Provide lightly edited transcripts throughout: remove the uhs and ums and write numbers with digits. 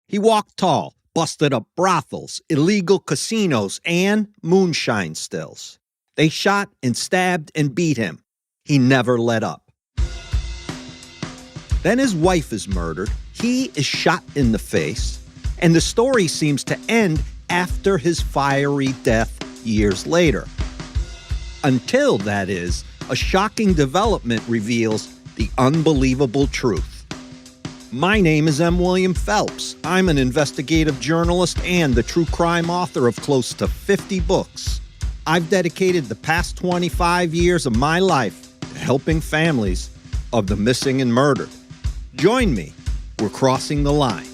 He walked tall, busted up brothels, illegal casinos, and moonshine stills. They shot and stabbed and beat him. He never let up. Then his wife is murdered, he is shot in the face, and the story seems to end after his fiery death years later. Until, that is, a shocking development reveals the unbelievable truth. My name is M. William Phelps. I'm an investigative journalist and the true crime author of close to 50 books. I've dedicated the past 25 years of my life to helping families of the missing and murdered. Join me. We're crossing the line.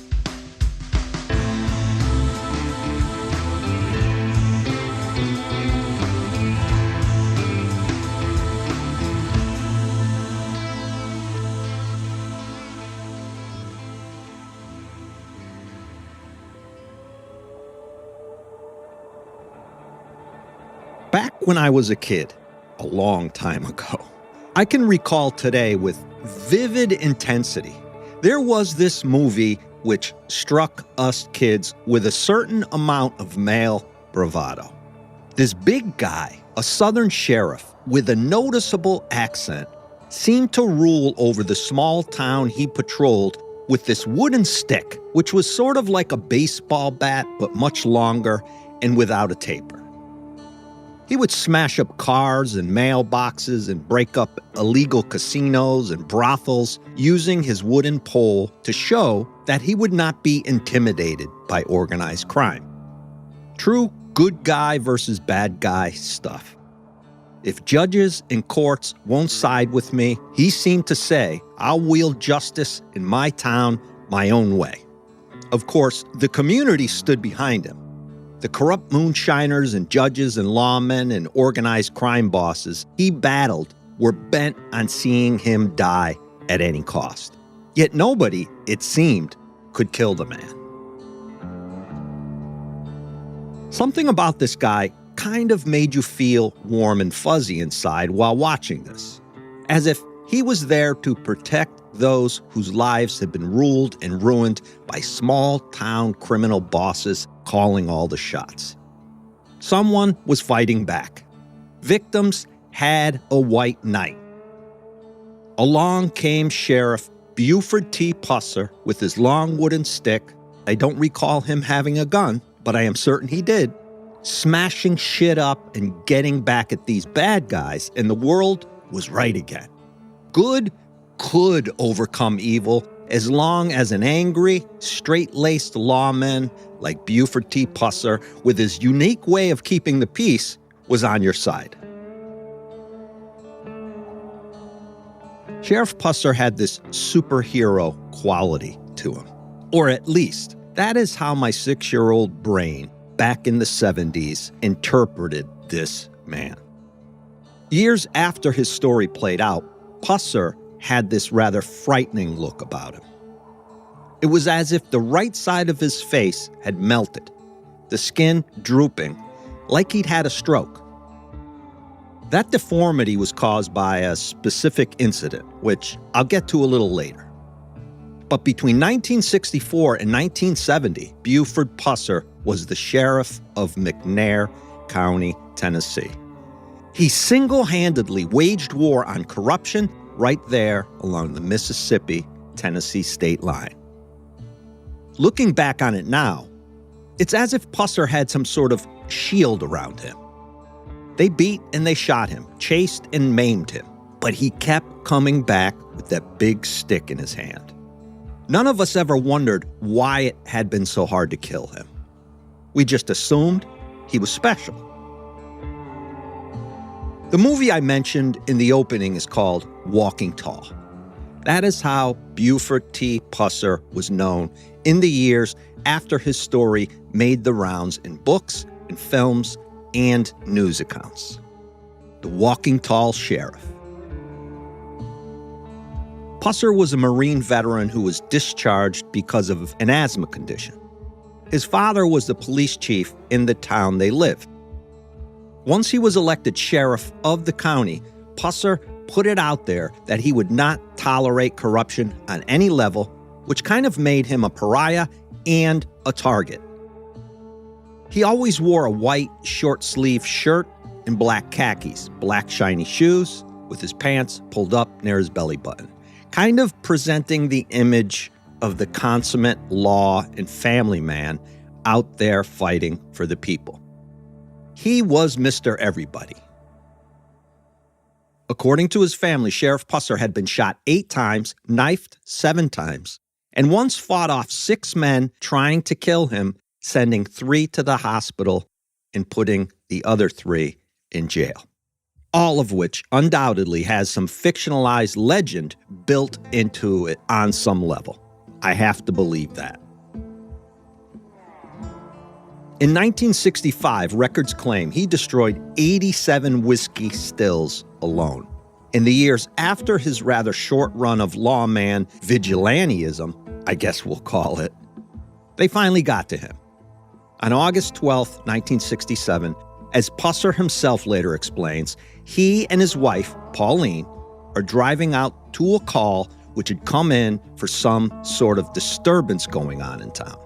Back when I was a kid, a long time ago, I can recall today with vivid intensity. There was this movie which struck us kids with a certain amount of male bravado. This big guy, a southern sheriff with a noticeable accent, seemed to rule over the small town he patrolled with this wooden stick, which was sort of like a baseball bat but much longer and without a taper. He would smash up cars and mailboxes and break up illegal casinos and brothels using his wooden pole to show that he would not be intimidated by organized crime. True good guy versus bad guy stuff. If judges and courts won't side with me, he seemed to say, I'll wield justice in my town my own way. Of course, the community stood behind him. The corrupt moonshiners and judges and lawmen and organized crime bosses he battled were bent on seeing him die at any cost. Yet nobody, it seemed, could kill the man. Something about this guy kind of made you feel warm and fuzzy inside while watching this, as if he was there to protect those whose lives had been ruled and ruined by small-town criminal bosses calling all the shots. Someone was fighting back. Victims had a white knight. Along came Sheriff Buford T. Pusser with his long wooden stick. I don't recall him having a gun, but I am certain he did, smashing shit up and getting back at these bad guys, and the world was right again. Good could overcome evil as long as an angry, straight-laced lawman like Buford T. Pusser, with his unique way of keeping the peace, was on your side. Sheriff Pusser had this superhero quality to him. Or at least, that is how my 6-year-old brain, back in the 70s, interpreted this man. Years after his story played out, Pusser had this rather frightening look about him. It was as if the right side of his face had melted, the skin drooping, like he'd had a stroke. That deformity was caused by a specific incident, which I'll get to a little later. But between 1964 and 1970, Buford Pusser was the sheriff of McNair County, Tennessee. He single-handedly waged war on corruption right there along the Mississippi-Tennessee state line. Looking back on it now, it's as if Pusser had some sort of shield around him. They beat and they shot him, chased and maimed him, but he kept coming back with that big stick in his hand. None of us ever wondered why it had been so hard to kill him. We just assumed he was special. The movie I mentioned in the opening is called Walking Tall. That is how Buford T. Pusser was known in the years after his story made the rounds in books, in films, and news accounts. The Walking Tall Sheriff. Pusser was a Marine veteran who was discharged because of an asthma condition. His father was the police chief in the town they lived. Once he was elected sheriff of the county, Pusser put it out there that he would not tolerate corruption on any level, which kind of made him a pariah and a target. He always wore a white short-sleeved shirt and black khakis, black shiny shoes, with his pants pulled up near his belly button, kind of presenting the image of the consummate law and family man out there fighting for the people. He was Mr. Everybody. According to his family, Sheriff Pusser had been shot 8 times, knifed 7 times, and once fought off 6 men trying to kill him, sending 3 to the hospital and putting the other 3 in jail. All of which undoubtedly has some fictionalized legend built into it on some level. I have to believe that. In 1965, records claim he destroyed 87 whiskey stills alone. In the years after his rather short run of lawman vigilantism, I guess we'll call it, they finally got to him. On August 12, 1967, as Pusser himself later explains, he and his wife, Pauline, are driving out to a call which had come in for some sort of disturbance going on in town.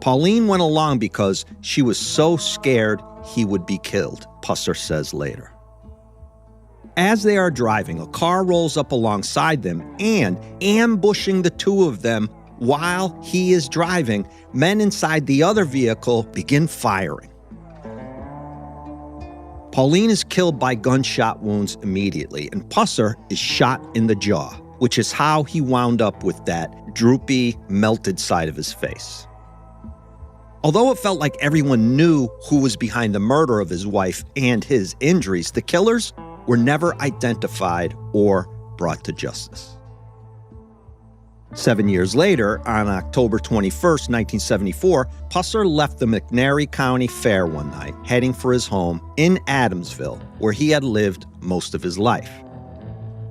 Pauline went along because she was so scared he would be killed, Pusser says later. As they are driving, a car rolls up alongside them and, ambushing the 2 of them while he is driving, men inside the other vehicle begin firing. Pauline is killed by gunshot wounds immediately, and Pusser is shot in the jaw, which is how he wound up with that droopy, melted side of his face. Although it felt like everyone knew who was behind the murder of his wife and his injuries, the killers were never identified or brought to justice. 7 years later, on October 21st, 1974, Pusser left the McNairy County Fair one night, heading for his home in Adamsville, where he had lived most of his life.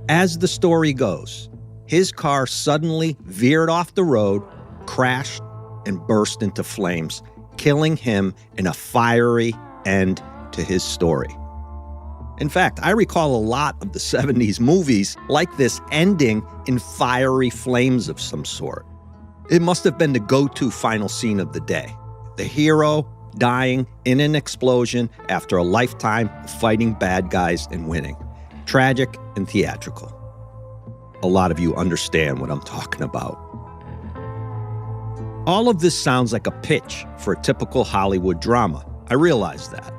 As the story goes, his car suddenly veered off the road, crashed, and burst into flames, killing him in a fiery end to his story. In fact, I recall a lot of the 70s movies like this ending in fiery flames of some sort. It must have been the go-to final scene of the day. The hero dying in an explosion after a lifetime of fighting bad guys and winning. Tragic and theatrical. A lot of you understand what I'm talking about. All of this sounds like a pitch for a typical Hollywood drama. I realize that.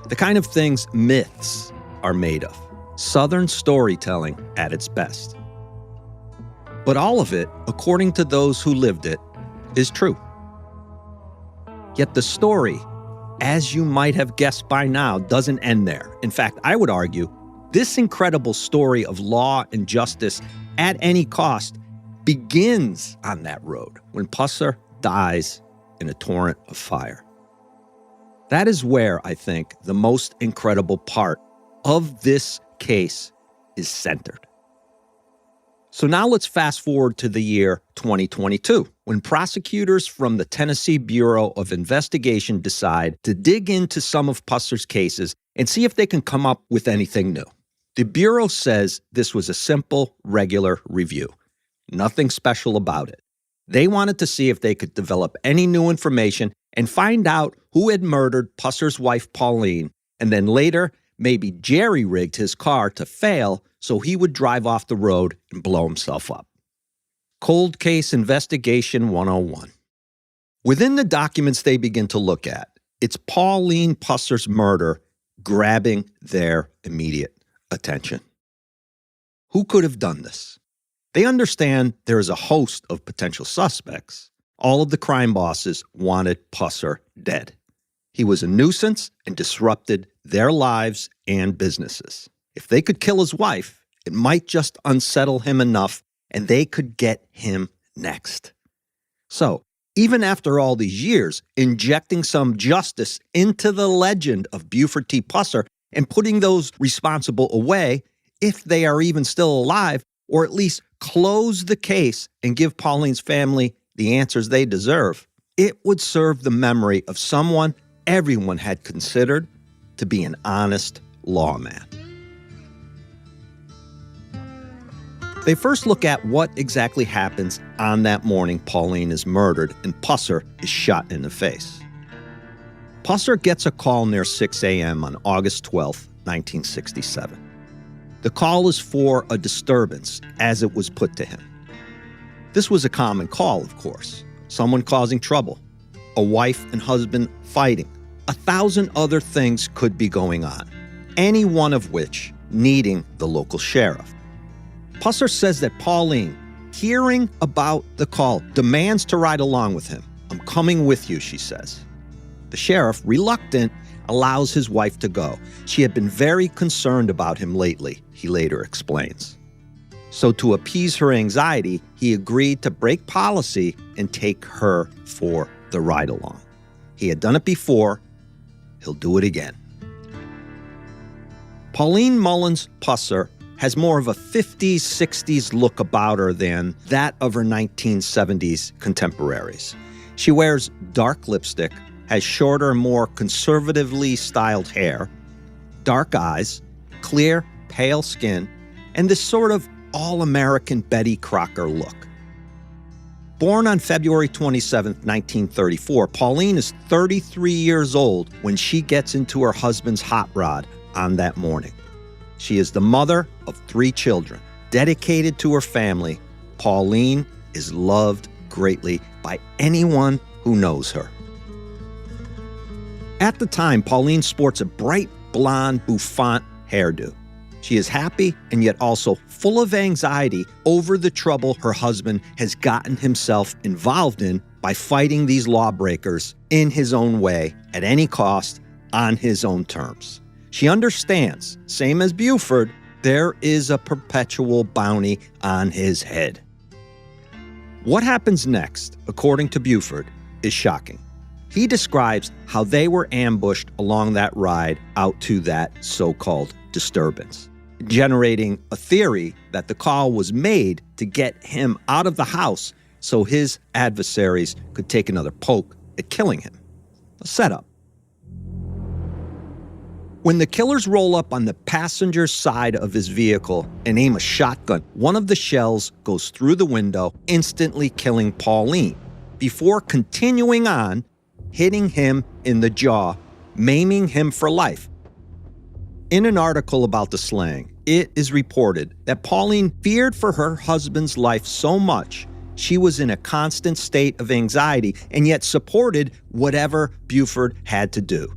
The kind of things myths are made of. Southern storytelling at its best. But all of it, according to those who lived it, is true. Yet the story, as you might have guessed by now, doesn't end there. In fact, I would argue, this incredible story of law and justice at any cost begins on that road when Pusser dies in a torrent of fire. That is where, I think, the most incredible part of this case is centered. So now let's fast forward to the year 2022, when prosecutors from the Tennessee Bureau of Investigation decide to dig into some of Pusser's cases and see if they can come up with anything new. The Bureau says this was a simple, regular review. Nothing special about it. They wanted to see if they could develop any new information and find out who had murdered Pusser's wife, Pauline, and then later maybe jerry-rigged his car to fail so he would drive off the road and blow himself up. Cold Case Investigation 101. Within the documents they begin to look at, it's Pauline Pusser's murder grabbing their immediate attention. Who could have done this? They understand there is a host of potential suspects. All of the crime bosses wanted Pusser dead. He was a nuisance and disrupted their lives and businesses. If they could kill his wife, it might just unsettle him enough and they could get him next. So, even after all these years, injecting some justice into the legend of Buford T. Pusser and putting those responsible away, if they are even still alive, or at least close the case and give Pauline's family the answers they deserve, it would serve the memory of someone everyone had considered to be an honest lawman. They first look at what exactly happens on that morning Pauline is murdered and Pusser is shot in the face. Pusser gets a call near 6 a.m. on August 12, 1967. The call is for a disturbance, as it was put to him. This was a common call, of course. Someone causing trouble, a wife and husband fighting. 1,000 other things could be going on, any one of which needing the local sheriff. Pusser says that Pauline, hearing about the call, demands to ride along with him. "I'm coming with you," she says. The sheriff, reluctant, allows his wife to go. She had been very concerned about him lately, he later explains. So to appease her anxiety, he agreed to break policy and take her for the ride-along. He had done it before. He'll do it again. Pauline Mullins Pusser has more of a 50s, 60s look about her than that of her 1970s contemporaries. She wears dark lipstick, has shorter, more conservatively styled hair, dark eyes, clear, pale skin, and this sort of all-American Betty Crocker look. Born on February 27, 1934, Pauline is 33 years old when she gets into her husband's hot rod on that morning. She is the mother of 3 children. Dedicated to her family, Pauline is loved greatly by anyone who knows her. At the time, Pauline sports a bright blonde bouffant hairdo. She is happy and yet also full of anxiety over the trouble her husband has gotten himself involved in by fighting these lawbreakers in his own way, at any cost, on his own terms. She understands, same as Buford, there is a perpetual bounty on his head. What happens next, according to Buford, is shocking. He describes how they were ambushed along that ride out to that so-called disturbance, generating a theory that the call was made to get him out of the house so his adversaries could take another poke at killing him. A setup. When the killers roll up on the passenger side of his vehicle and aim a shotgun, one of the shells goes through the window, instantly killing Pauline, before continuing on, hitting him in the jaw, maiming him for life. In an article about the slaying, it is reported that Pauline feared for her husband's life so much she was in a constant state of anxiety and yet supported whatever Buford had to do.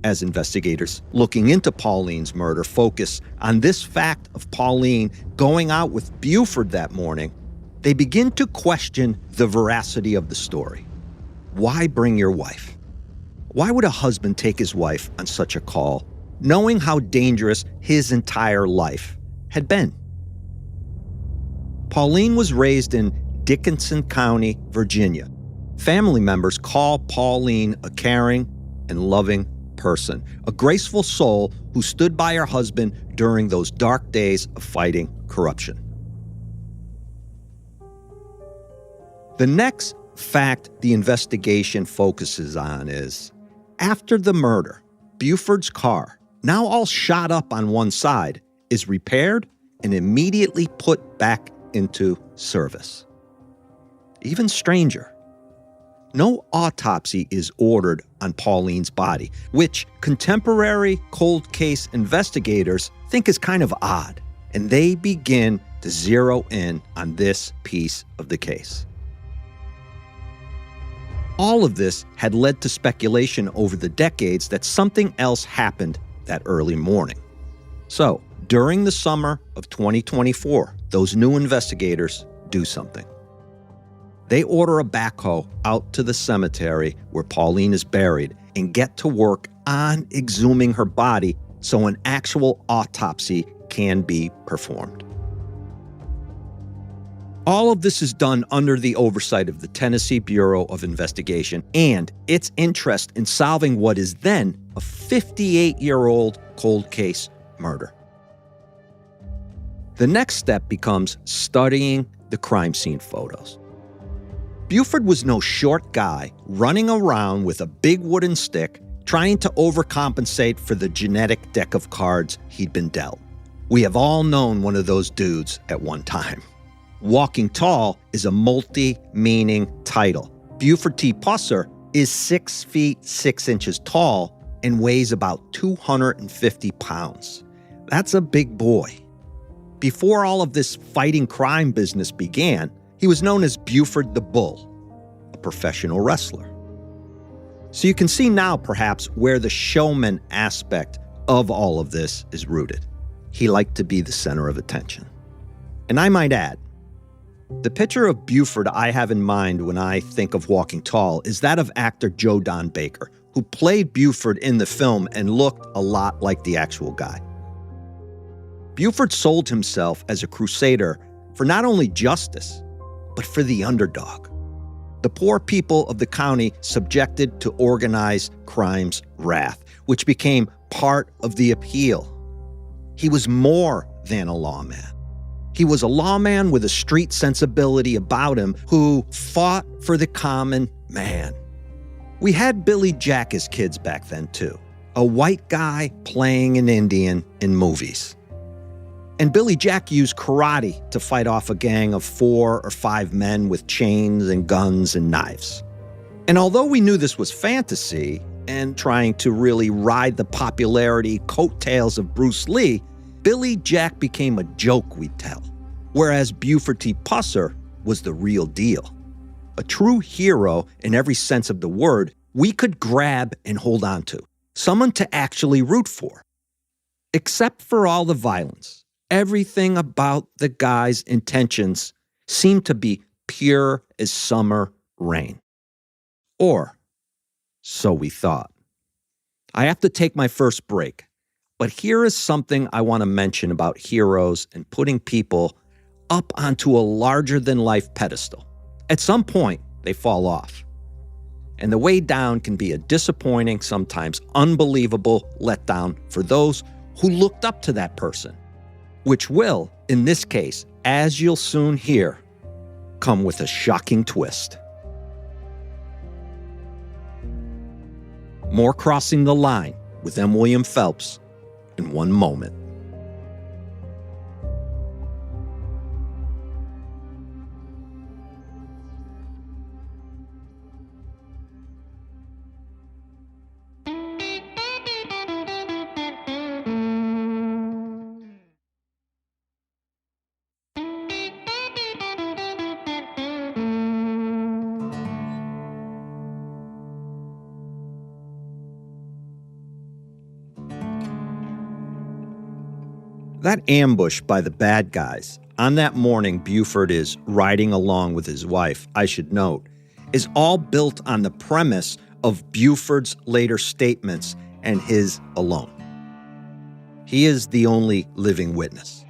As investigators looking into Pauline's murder focus on this fact of Pauline going out with Buford that morning, they begin to question the veracity of the story. Why bring your wife? Why would a husband take his wife on such a call, knowing how dangerous his entire life had been? Pauline was raised in Dickinson County, Virginia. Family members call Pauline a caring and loving person, a graceful soul who stood by her husband during those dark days of fighting corruption. The next fact the investigation focuses on is, after the murder, Buford's car, now all shot up on one side, is repaired and immediately put back into service. Even stranger, no autopsy is ordered on Pauline's body, which contemporary cold case investigators think is kind of odd, and they begin to zero in on this piece of the case. All of this had led to speculation over the decades that something else happened that early morning. So, during the summer of 2024, those new investigators do something. They order a backhoe out to the cemetery where Pauline is buried and get to work on exhuming her body so an actual autopsy can be performed. All of this is done under the oversight of the Tennessee Bureau of Investigation and its interest in solving what is then a 58-year-old cold case murder. The next step becomes studying the crime scene photos. Buford was no short guy running around with a big wooden stick trying to overcompensate for the genetic deck of cards he'd been dealt. We have all known one of those dudes at one time. Walking Tall is a multi-meaning title. Buford T. Pusser is 6 feet 6 inches tall and weighs about 250 pounds. That's a big boy. Before all of this fighting crime business began, he was known as Buford the Bull, a professional wrestler. So you can see now, perhaps, where the showman aspect of all of this is rooted. He liked to be the center of attention. And I might add, the picture of Buford I have in mind when I think of Walking Tall is that of actor Joe Don Baker, who played Buford in the film and looked a lot like the actual guy. Buford sold himself as a crusader for not only justice, but for the underdog. The poor people of the county subjected to organized crime's wrath, which became part of the appeal. He was more than a lawman. He was a lawman with a street sensibility about him who fought for the common man. We had Billy Jack as kids back then, too. A white guy playing an Indian in movies. And Billy Jack used karate to fight off a gang of 4 or 5 men with chains and guns and knives. And although we knew this was fantasy and trying to really ride the popularity coattails of Bruce Lee, Billy Jack became a joke we'd tell, whereas Buford T. Pusser was the real deal. A true hero in every sense of the word we could grab and hold on to, someone to actually root for. Except for all the violence, everything about the guy's intentions seemed to be pure as summer rain. Or so we thought. I have to take my first break, but here is something I want to mention about heroes and putting people up onto a larger-than-life pedestal. At some point, they fall off. And the way down can be a disappointing, sometimes unbelievable letdown for those who looked up to that person, which will, in this case, as you'll soon hear, come with a shocking twist. More Crossing the Line with M. William Phelps in one moment. That ambush by the bad guys, on that morning Buford is riding along with his wife, I should note, is all built on the premise of Buford's later statements and his alone. He is the only living witness.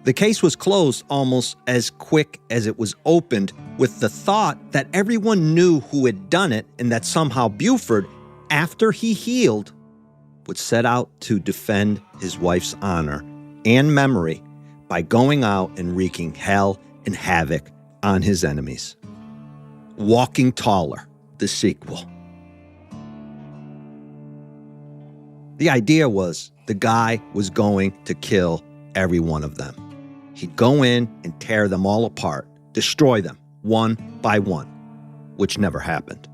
The case was closed almost as quick as it was opened, with the thought that everyone knew who had done it and that somehow Buford, after he healed, would set out to defend his wife's honor and memory by going out and wreaking hell and havoc on his enemies. Walking Taller, the sequel. The idea was the guy was going to kill every one of them. He'd go in and tear them all apart, destroy them one by one, which never happened.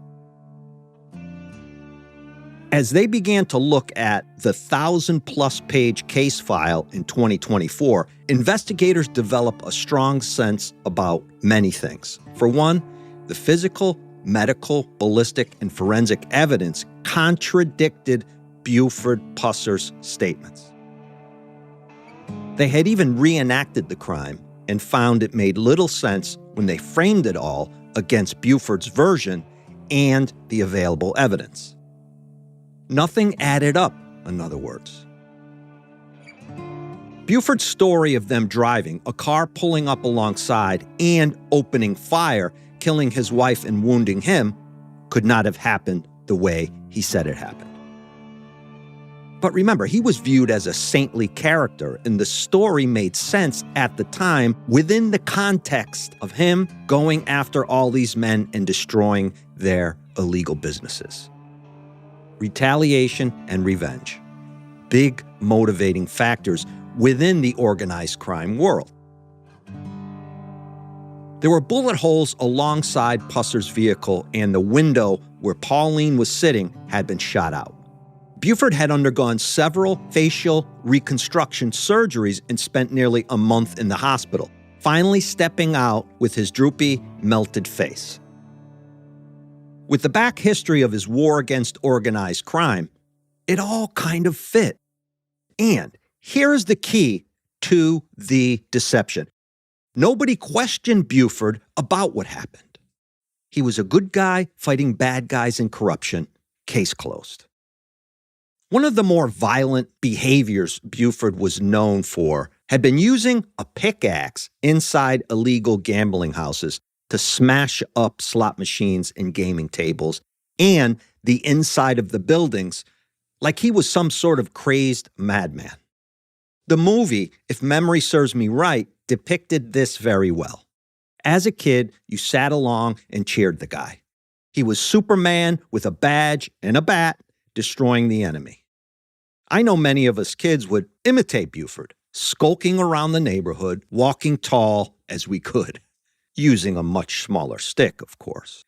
As they began to look at the 1,000-plus page case file in 2024, investigators developed a strong sense about many things. For one, the physical, medical, ballistic, and forensic evidence contradicted Buford Pusser's statements. They had even reenacted the crime and found it made little sense when they framed it all against Buford's version and the available evidence. Nothing added up, in other words. Buford's story of them driving, a car pulling up alongside, and opening fire, killing his wife and wounding him, could not have happened the way he said it happened. But remember, he was viewed as a saintly character, and the story made sense at the time within the context of him going after all these men and destroying their illegal businesses. Retaliation and revenge. big motivating factors within the organized crime world. There were bullet holes alongside Pusser's vehicle, and the window where Pauline was sitting had been shot out. Buford had undergone several facial reconstruction surgeries and spent nearly a month in the hospital, finally stepping out with his droopy, melted face. With the back history of his war against organized crime, it all kind of fit. And here's the key to the deception. Nobody questioned Buford about what happened. He was a good guy fighting bad guys and corruption. Case closed. One of the more violent behaviors Buford was known for had been using a pickaxe inside illegal gambling houses to smash up slot machines and gaming tables and the inside of the buildings like he was some sort of crazed madman. The movie, if memory serves me right, depicted this very well. As a kid, you sat along and cheered the guy. He was Superman with a badge and a bat, destroying the enemy. I know many of us kids would imitate Buford, skulking around the neighborhood, walking tall as we could, using a much smaller stick, of course.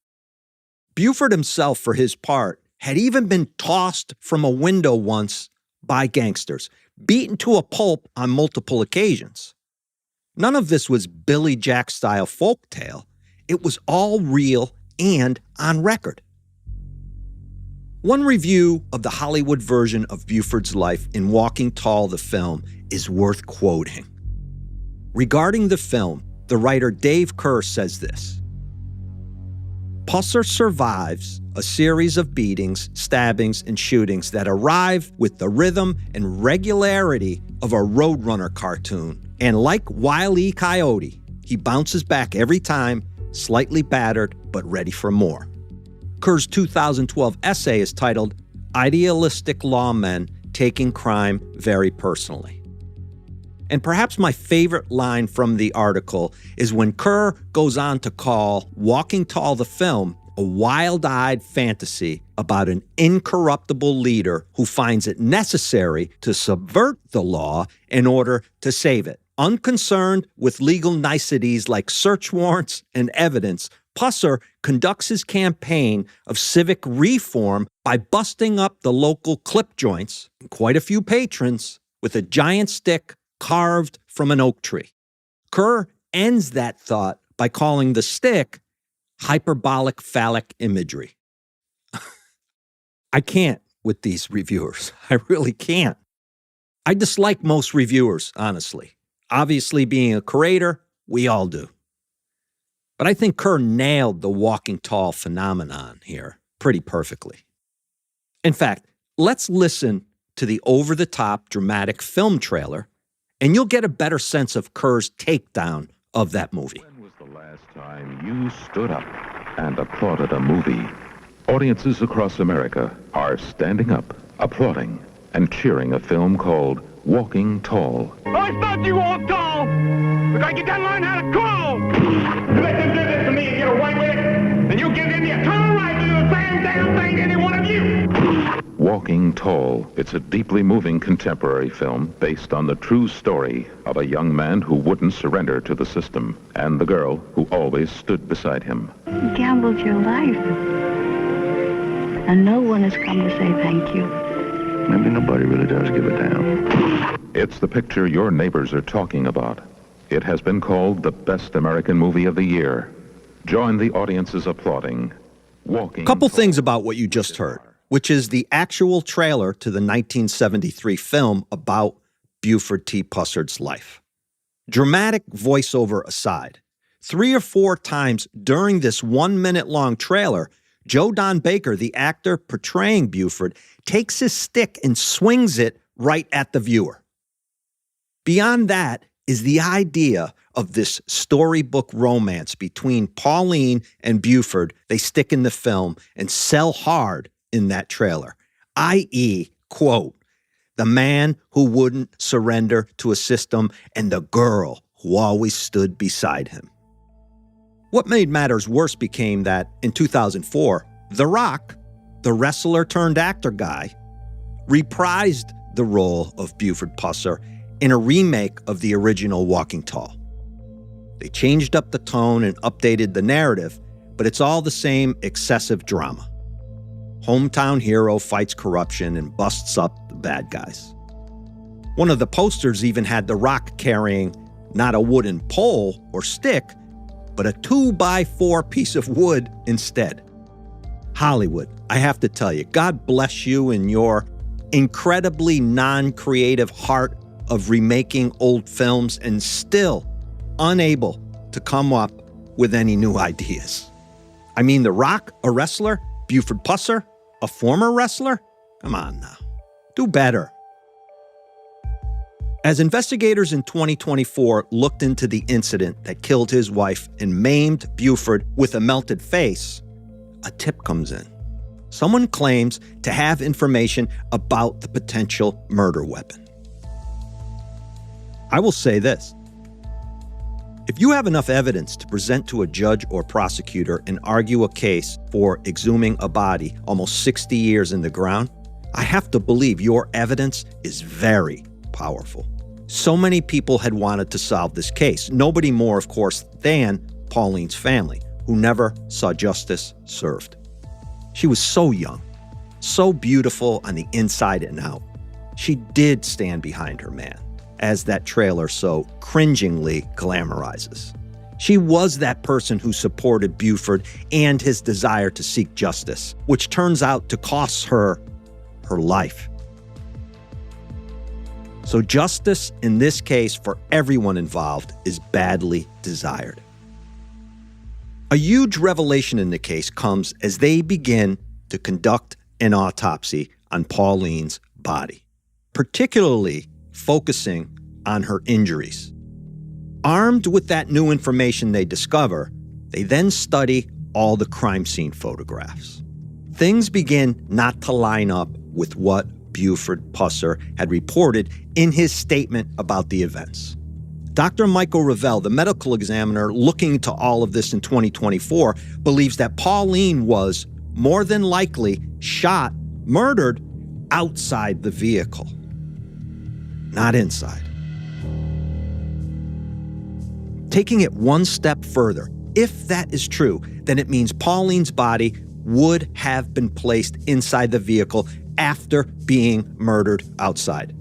Buford himself, for his part, had even been tossed from a window once by gangsters, beaten to a pulp on multiple occasions. None of this was Billy Jack-style folktale. It was all real and on record. One review of the Hollywood version of Buford's life in Walking Tall, the film, is worth quoting. Regarding the film, the writer Dave Kerr says this: Pusser survives a series of beatings, stabbings, and shootings that arrive with the rhythm and regularity of a Roadrunner cartoon. And like Wile E. Coyote, he bounces back every time, slightly battered, but ready for more. Kerr's 2012 essay is titled Idealistic Lawmen Taking Crime Very Personally. And perhaps my favorite line from the article is when Kerr goes on to call Walking Tall, the film, a wild-eyed fantasy about an incorruptible leader who finds it necessary to subvert the law in order to save it. Unconcerned with legal niceties like search warrants and evidence, Pusser conducts his campaign of civic reform by busting up the local clip joints, quite a few patrons, with a giant stick carved from an oak tree. Kerr ends that thought by calling the stick hyperbolic phallic imagery. I can't with these reviewers. I really can't. I dislike most reviewers, honestly. Obviously, being a curator, we all do. But I think Kerr nailed the Walking Tall phenomenon here pretty perfectly. In fact, let's listen to the over-the-top dramatic film trailer, and you'll get a better sense of Kerr's takedown of that movie. When was the last time you stood up and applauded a movie? Audiences across America are standing up, applauding, and cheering a film called Walking Tall. I thought you walked tall, because you gotta learn how to crawl. You let them do this to me and get away with it, then you give them the eternal right to do the same damn thing to any one of you. Walking Tall. It's a deeply moving contemporary film based on the true story of a young man who wouldn't surrender to the system and the girl who always stood beside him. You gambled your life, and no one has come to say thank you. Maybe nobody really does give a damn. It's the picture your neighbors are talking about. It has been called the best American movie of the year. Join the audiences applauding Walking Couple Tall. things about what you just heard, which is the actual trailer to the 1973 film about Buford T. Pusser's life. Dramatic voiceover aside, 3 or 4 times during this 1-minute-long trailer, Joe Don Baker, the actor portraying Buford, takes his stick and swings it right at the viewer. Beyond that is the idea of this storybook romance between Pauline and Buford they stick in the film and sell hard in that trailer, i.e., quote, the man who wouldn't surrender to a system and the girl who always stood beside him. What made matters worse became that, in 2004, The Rock, the wrestler-turned-actor guy, reprised the role of Buford Pusser in a remake of the original Walking Tall. They changed up the tone and updated the narrative, but it's all the same excessive drama. Hometown hero fights corruption and busts up the bad guys. One of the posters even had The Rock carrying not a wooden pole or stick, but a 2x4 piece of wood instead. Hollywood, I have to tell you, God bless you in your incredibly non-creative heart of remaking old films and still unable to come up with any new ideas. I mean, The Rock, a wrestler, Buford Pusser, a former wrestler? Come on now. Do better. As investigators in 2024 looked into the incident that killed his wife and maimed Buford with a melted face, a tip comes in. Someone claims to have information about the potential murder weapon. I will say this. If you have enough evidence to present to a judge or prosecutor and argue a case for exhuming a body almost 60 years in the ground, I have to believe your evidence is very powerful. So many people had wanted to solve this case. Nobody more, of course, than Pauline's family, who never saw justice served. She was so young, so beautiful on the inside and out. She did stand behind her man, as that trailer so cringingly glamorizes. She was that person who supported Buford and his desire to seek justice, which turns out to cost her her life. So justice in this case for everyone involved is badly desired. A huge revelation in the case comes as they begin to conduct an autopsy on Pauline's body, particularly focusing on her injuries. Armed with that new information they discover, they then study all the crime scene photographs. Things begin not to line up with what Buford Pusser had reported in his statement about the events. Dr. Michael Revell, the medical examiner looking to all of this in 2024, believes that Pauline was more than likely shot, murdered outside the vehicle, not inside. Taking it one step further, if that is true, then it means Pauline's body would have been placed inside the vehicle after being murdered outside.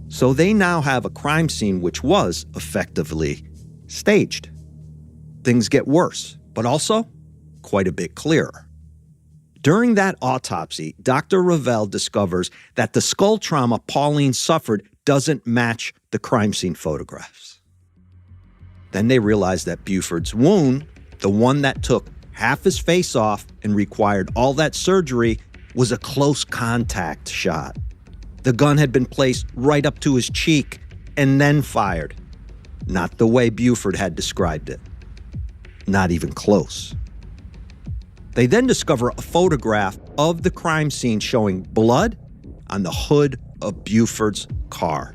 So they now have a crime scene which was effectively staged. Things get worse, but also quite a bit clearer. During that autopsy, Dr. Revell discovers that the skull trauma Pauline suffered doesn't match the crime scene photographs. Then they realize that Buford's wound, the one that took half his face off and required all that surgery, was a close contact shot. The gun had been placed right up to his cheek and then fired. Not the way Buford had described it. Not even close. They then discover a photograph of the crime scene showing blood on the hood of Buford's car.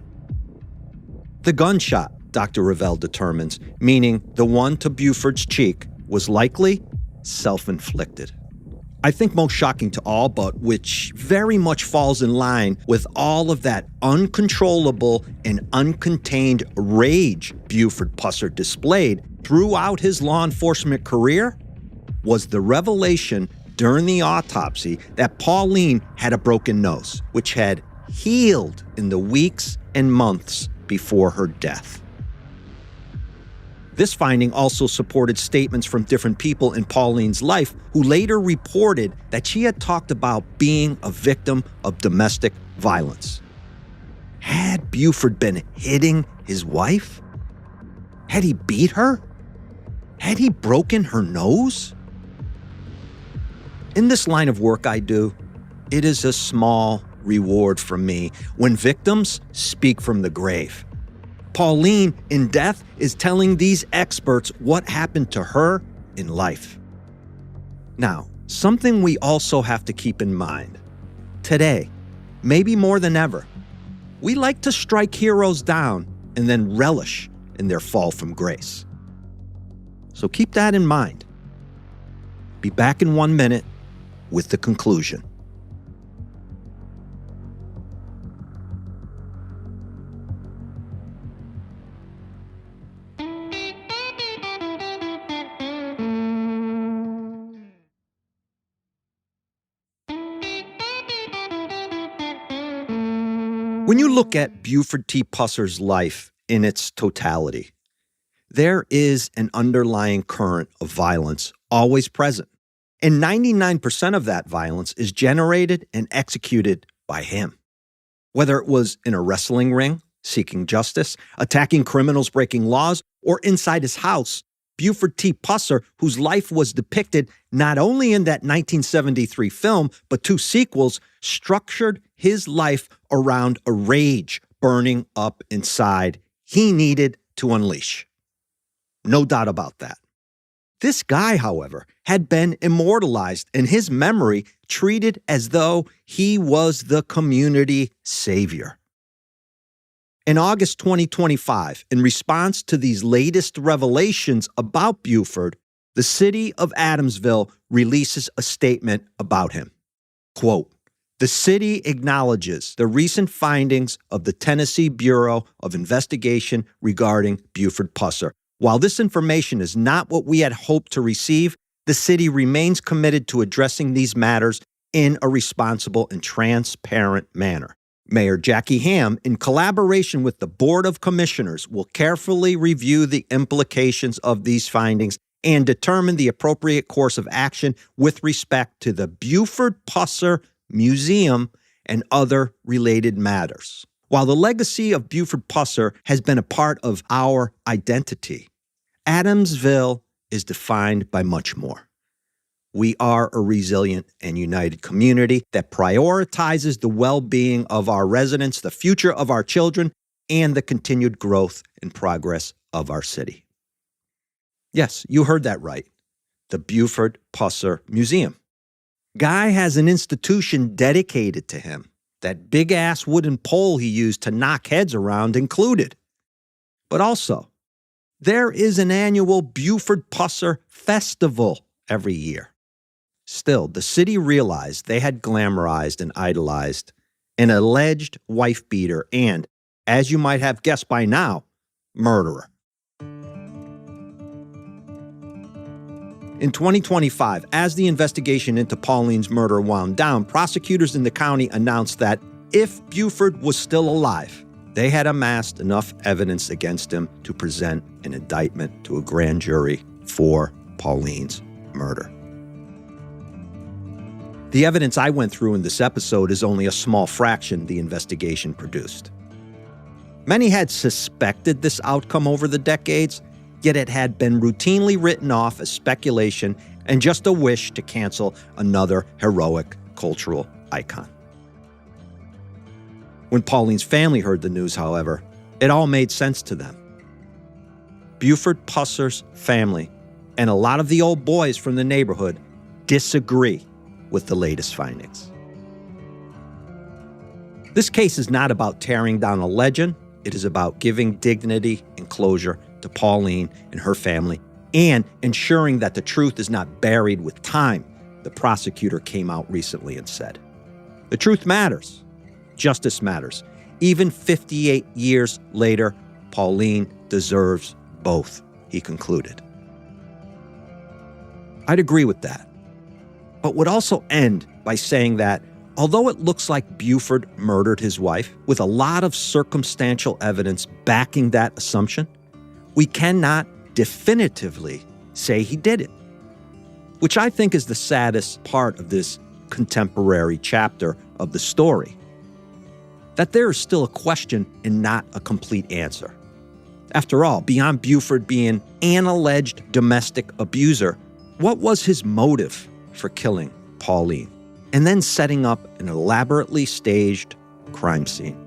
The gunshot, Dr. Revell determines, meaning the one to Buford's cheek, was likely self-inflicted. I think most shocking to all, but which very much falls in line with all of that uncontrollable and uncontained rage Buford Pusser displayed throughout his law enforcement career, was the revelation during the autopsy that Pauline had a broken nose, which had healed in the weeks and months before her death. This finding also supported statements from different people in Pauline's life who later reported that she had talked about being a victim of domestic violence. Had Buford been hitting his wife? Had he beat her? Had he broken her nose? In this line of work I do, it is a small reward for me when victims speak from the grave. Pauline, in death, is telling these experts what happened to her in life. Now, something we also have to keep in mind. Today, maybe more than ever, we like to strike heroes down and then relish in their fall from grace. So keep that in mind. Be back in 1 minute with the conclusion. When you look at Buford T. Pusser's life in its totality, there is an underlying current of violence always present. And 99% of that violence is generated and executed by him. Whether it was in a wrestling ring, seeking justice, attacking criminals breaking laws, or inside his house, Buford T. Pusser, whose life was depicted not only in that 1973 film, but 2 sequels, structured his life around a rage burning up inside he needed to unleash. No doubt about that. This guy, however, had been immortalized and his memory treated as though he was the community savior. In August 2025, in response to these latest revelations about Buford, the city of Adamsville releases a statement about him. Quote, "The city acknowledges the recent findings of the Tennessee Bureau of Investigation regarding Buford Pusser. While this information is not what we had hoped to receive, the city remains committed to addressing these matters in a responsible and transparent manner. Mayor Jackie Ham, in collaboration with the Board of Commissioners, will carefully review the implications of these findings and determine the appropriate course of action with respect to the Buford Pusser Museum and other related matters." While the legacy of Buford Pusser has been a part of our identity, Adamsville is defined by much more. We are a resilient and united community that prioritizes the well-being of our residents, the future of our children, and the continued growth and progress of our city. Yes, you heard that right. The Buford Pusser Museum. Guy has an institution dedicated to him. That big-ass wooden pole he used to knock heads around included. But also, there is an annual Buford Pusser Festival every year. Still, the city realized they had glamorized and idolized an alleged wife-beater and, as you might have guessed by now, murderer. In 2025, as the investigation into Pauline's murder wound down, prosecutors in the county announced that if Buford was still alive, they had amassed enough evidence against him to present an indictment to a grand jury for Pauline's murder. The evidence I went through in this episode is only a small fraction the investigation produced. Many had suspected this outcome over the decades, yet it had been routinely written off as speculation and just a wish to cancel another heroic cultural icon. When Pauline's family heard the news, however, it all made sense to them. Buford Pusser's family and a lot of the old boys from the neighborhood disagree with the latest findings. This case is not about tearing down a legend. It is about giving dignity and closure to Pauline and her family and ensuring that the truth is not buried with time, the prosecutor came out recently and said. The truth matters. Justice matters. Even 58 years later, Pauline deserves both, he concluded. I'd agree with that, but would also end by saying that although it looks like Buford murdered his wife, with a lot of circumstantial evidence backing that assumption, we cannot definitively say he did it, which I think is the saddest part of this contemporary chapter of the story, that there is still a question and not a complete answer. After all, beyond Buford being an alleged domestic abuser, what was his motive for killing Pauline and then setting up an elaborately staged crime scene?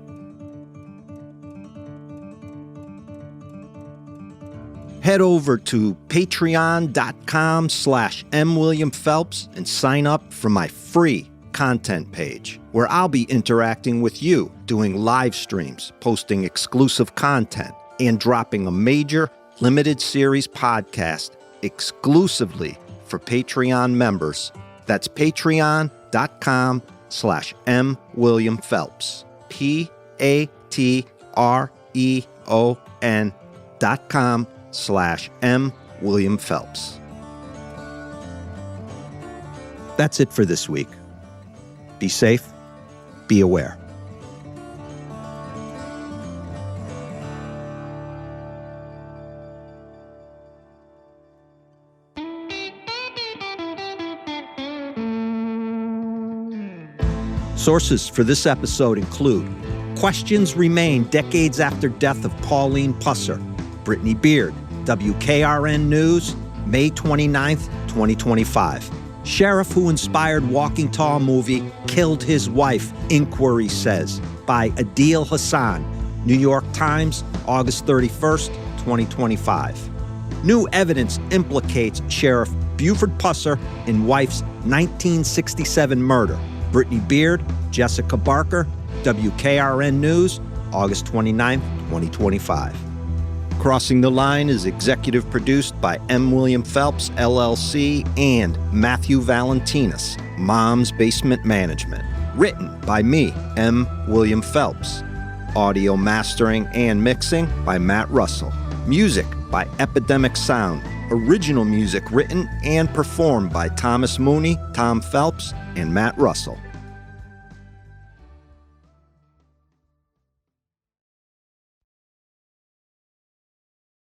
Head over to patreon.com/MWilliamPhelps and sign up for my free content page, where I'll be interacting with you, doing live streams, posting exclusive content, and dropping a major limited series podcast exclusively for Patreon members. That's patreon.com/MWilliamPhelps. patreon.com/MWilliamPhelps. That's it for this week. Be safe, be aware. Sources for this episode include Questions Remain Decades After Death of Pauline Pusser, Brittany Beard, WKRN News, May 29th, 2025. Sheriff who inspired Walking Tall movie killed his wife, Inquiry says, by Adil Hassan, New York Times, August 31st, 2025. New evidence implicates Sheriff Buford Pusser in wife's 1967 murder. Brittany Beard, Jessica Barker, WKRN News, August 29th, 2025. Crossing the Line is executive produced by M. William Phelps, LLC, and Matthew Valentinus, Mom's Basement Management. Written by me, M. William Phelps. Audio mastering and mixing by Matt Russell. Music by Epidemic Sound. Original music written and performed by Thomas Mooney, Tom Phelps, and Matt Russell.